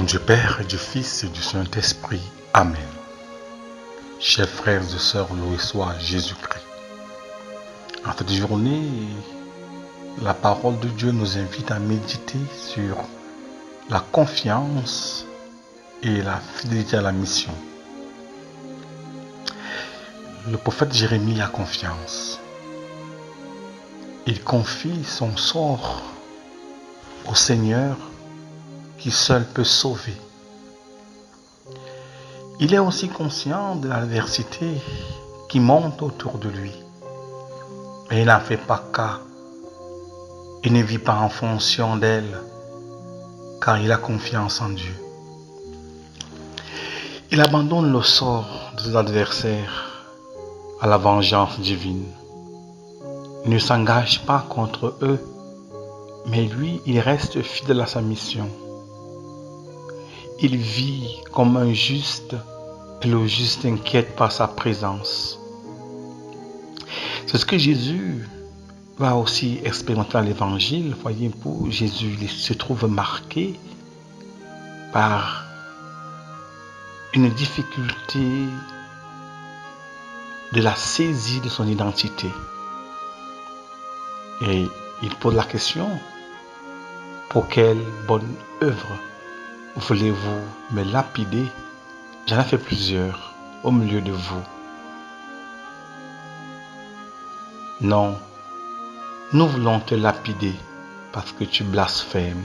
du Père, et du Fils et du Saint-Esprit. Amen. Chers frères et sœurs, loué soit Jésus-Christ. En cette journée, la parole de Dieu nous invite à méditer sur la confiance et la fidélité à la mission. Le prophète Jérémie a confiance. Il confie son sort au Seigneur qui seul peut sauver. Il est aussi conscient de l'adversité qui monte autour de lui. Et il n'en fait pas cas. Il ne vit pas en fonction d'elle, car il a confiance en Dieu. Il abandonne le sort de ses adversaires à la vengeance divine. Il ne s'engage pas contre eux, mais lui, il reste fidèle à sa mission. Il vit comme un juste et le juste inquiète par sa présence. C'est ce que Jésus va aussi expérimenter dans l'évangile. Voyez-vous, Jésus se trouve marqué par une difficulté de la saisie de son identité. Et il pose la question: pour quelle bonne œuvre voulez-vous me lapider? J'en ai fait plusieurs au milieu de vous. Non, nous voulons te lapider parce que tu blasphèmes,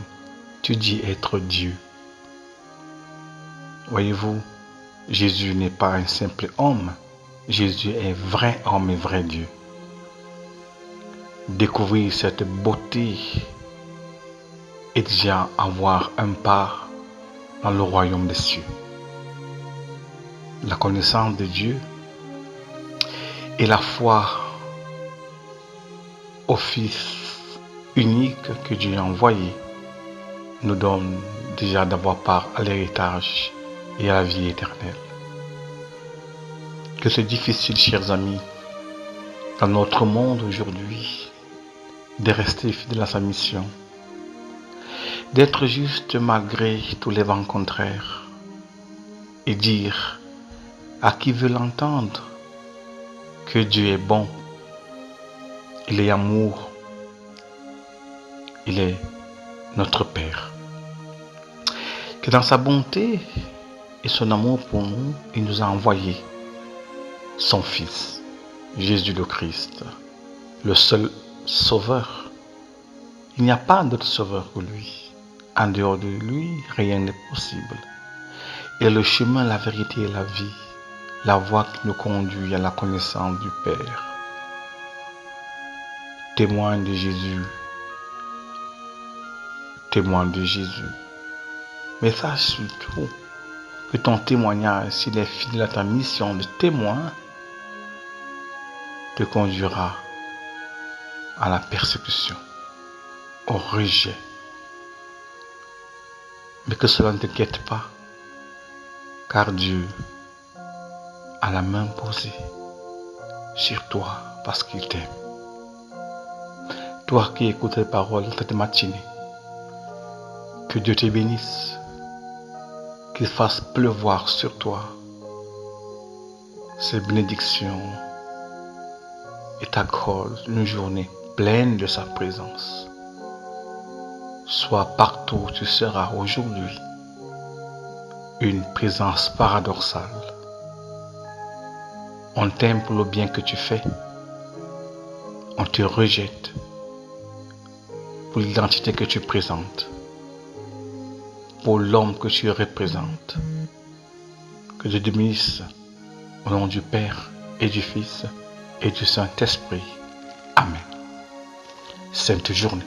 tu dis être Dieu. Voyez-vous, Jésus n'est pas un simple homme, Jésus est vrai homme et vrai Dieu. Découvrir cette beauté et déjà avoir un part dans le royaume des cieux. La connaissance de Dieu et la foi au Fils unique que Dieu a envoyé nous donne déjà d'avoir part à l'héritage et à la vie éternelle. Que c'est difficile, chers amis, dans notre monde aujourd'hui, de rester fidèle à sa mission, d'être juste malgré tous les vents contraires et dire à qui veut l'entendre que Dieu est bon, il est amour, il est notre Père. Que dans sa bonté et son amour pour nous, il nous a envoyé son Fils, Jésus le Christ, le seul Sauveur. Il n'y a pas d'autre Sauveur que lui. En dehors de lui, rien n'est possible. Et le chemin, la vérité et la vie, la voie qui nous conduit à la connaissance du Père. Témoin de Jésus. Témoin de Jésus. Mais sache surtout que ton témoignage, s'il est fidèle à ta mission de témoin, te conduira à la persécution, au rejet. Mais que cela ne t'inquiète pas, car Dieu a la main posée sur toi parce qu'il t'aime. Toi qui écoutes les paroles cette matinée, que Dieu te bénisse, qu'il fasse pleuvoir sur toi ses bénédictions et t'accorde une journée pleine de sa présence. Sois partout où tu seras aujourd'hui une présence paradoxale. On t'aime pour le bien que tu fais. On te rejette pour l'identité que tu présentes, pour l'homme que tu représentes. Que Dieu te bénisse au nom du Père et du Fils et du Saint-Esprit. Amen. Sainte journée.